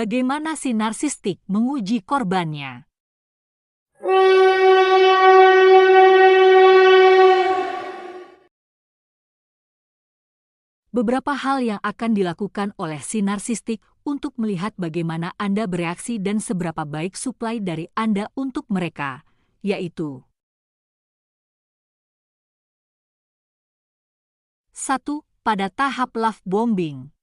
Bagaimana si narsistik menguji korbannya? Beberapa hal yang akan dilakukan oleh si narsistik untuk melihat bagaimana Anda bereaksi dan seberapa baik suplai dari Anda untuk mereka, yaitu 1. Pada tahap love bombing.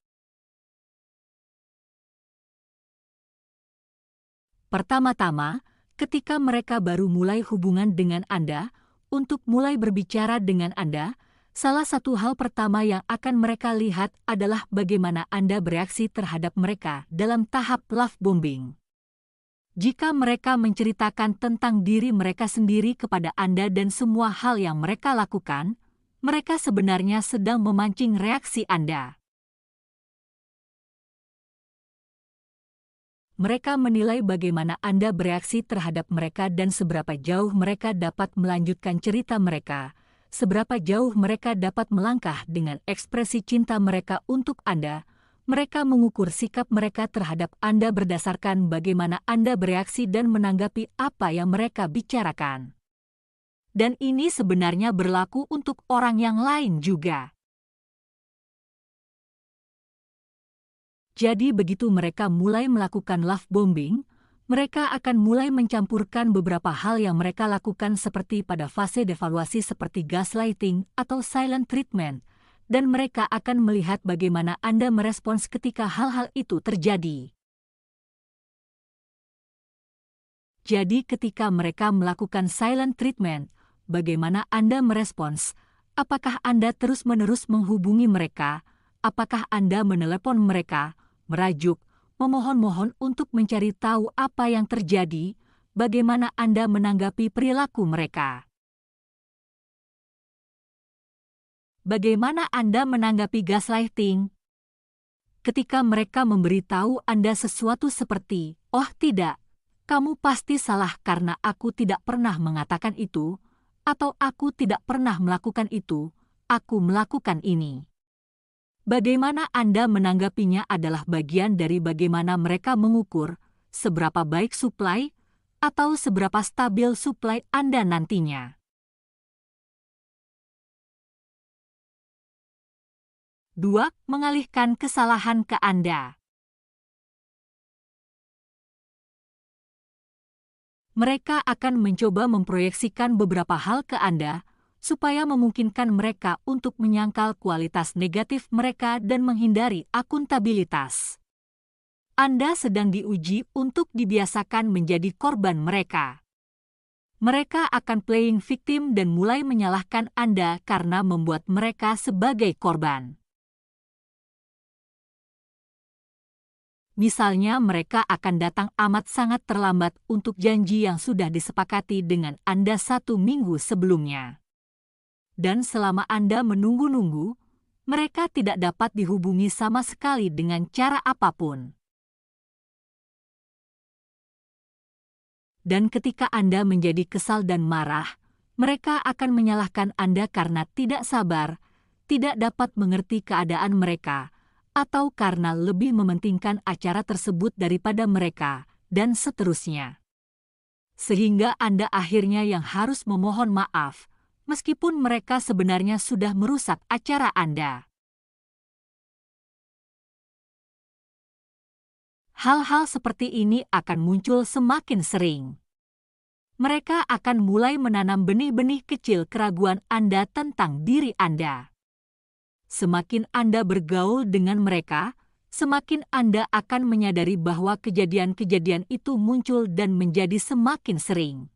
Pertama-tama, ketika mereka baru mulai hubungan dengan Anda, untuk mulai berbicara dengan Anda, salah satu hal pertama yang akan mereka lihat adalah bagaimana Anda bereaksi terhadap mereka dalam tahap love bombing. Jika mereka menceritakan tentang diri mereka sendiri kepada Anda dan semua hal yang mereka lakukan, mereka sebenarnya sedang memancing reaksi Anda. Mereka menilai bagaimana Anda bereaksi terhadap mereka dan seberapa jauh mereka dapat melanjutkan cerita mereka, seberapa jauh mereka dapat melangkah dengan ekspresi cinta mereka untuk Anda. Mereka mengukur sikap mereka terhadap Anda berdasarkan bagaimana Anda bereaksi dan menanggapi apa yang mereka bicarakan. Dan ini sebenarnya berlaku untuk orang yang lain juga. Jadi begitu mereka mulai melakukan love bombing, mereka akan mulai mencampurkan beberapa hal yang mereka lakukan seperti pada fase devaluasi seperti gaslighting atau silent treatment, dan mereka akan melihat bagaimana Anda merespons ketika hal-hal itu terjadi. Jadi ketika mereka melakukan silent treatment, bagaimana Anda merespons? Apakah Anda terus-menerus menghubungi mereka? Apakah Anda menelepon mereka? Merajuk, memohon-mohon untuk mencari tahu apa yang terjadi, bagaimana Anda menanggapi perilaku mereka. Bagaimana Anda menanggapi gaslighting? Ketika mereka memberitahu Anda sesuatu seperti, "Oh tidak, kamu pasti salah karena aku tidak pernah mengatakan itu," atau "Aku tidak pernah melakukan itu, aku melakukan ini." Bagaimana Anda menanggapinya adalah bagian dari bagaimana mereka mengukur seberapa baik suplai atau seberapa stabil suplai Anda nantinya. 2. Mengalihkan kesalahan ke Anda. Mereka akan mencoba memproyeksikan beberapa hal ke Anda supaya memungkinkan mereka untuk menyangkal kualitas negatif mereka dan menghindari akuntabilitas. Anda sedang diuji untuk dibiasakan menjadi korban mereka. Mereka akan playing victim dan mulai menyalahkan Anda karena membuat mereka sebagai korban. Misalnya mereka akan datang amat sangat terlambat untuk janji yang sudah disepakati dengan Anda 1 minggu sebelumnya. Dan selama Anda menunggu-nunggu, mereka tidak dapat dihubungi sama sekali dengan cara apapun. Dan ketika Anda menjadi kesal dan marah, mereka akan menyalahkan Anda karena tidak sabar, tidak dapat mengerti keadaan mereka, atau karena lebih mementingkan acara tersebut daripada mereka, dan seterusnya. Sehingga Anda akhirnya yang harus memohon maaf, meskipun mereka sebenarnya sudah merusak acara Anda. Hal-hal seperti ini akan muncul semakin sering. Mereka akan mulai menanam benih-benih kecil keraguan Anda tentang diri Anda. Semakin Anda bergaul dengan mereka, semakin Anda akan menyadari bahwa kejadian-kejadian itu muncul dan menjadi semakin sering.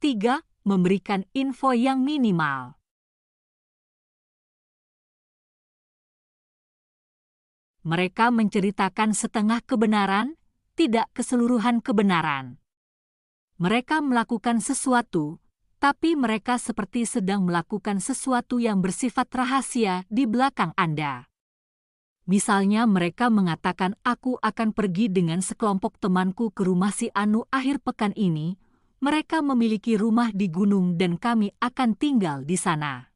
3. Memberikan info yang minimal. Mereka menceritakan setengah kebenaran, tidak keseluruhan kebenaran. Mereka melakukan sesuatu, tapi mereka seperti sedang melakukan sesuatu yang bersifat rahasia di belakang Anda. Misalnya mereka mengatakan, "Aku akan pergi dengan sekelompok temanku ke rumah si Anu akhir pekan ini. Mereka memiliki rumah di gunung dan kami akan tinggal di sana."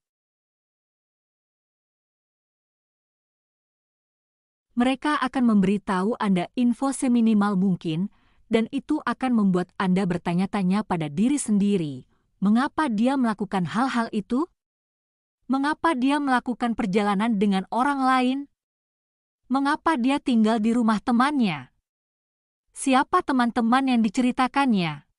Mereka akan memberitahu Anda info seminimal mungkin, dan itu akan membuat Anda bertanya-tanya pada diri sendiri, mengapa dia melakukan hal-hal itu? Mengapa dia melakukan perjalanan dengan orang lain? Mengapa dia tinggal di rumah temannya? Siapa teman-teman yang diceritakannya?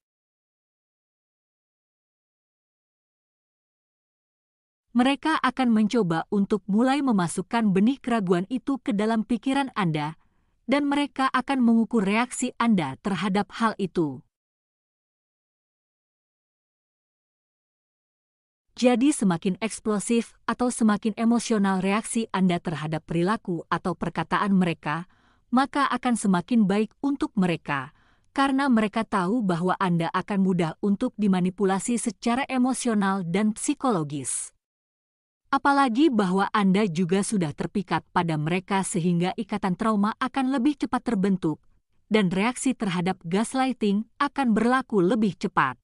Mereka akan mencoba untuk mulai memasukkan benih keraguan itu ke dalam pikiran Anda, dan mereka akan mengukur reaksi Anda terhadap hal itu. Jadi semakin eksplosif atau semakin emosional reaksi Anda terhadap perilaku atau perkataan mereka, maka akan semakin baik untuk mereka, karena mereka tahu bahwa Anda akan mudah untuk dimanipulasi secara emosional dan psikologis. Apalagi bahwa Anda juga sudah terpikat pada mereka sehingga ikatan trauma akan lebih cepat terbentuk, dan reaksi terhadap gaslighting akan berlaku lebih cepat.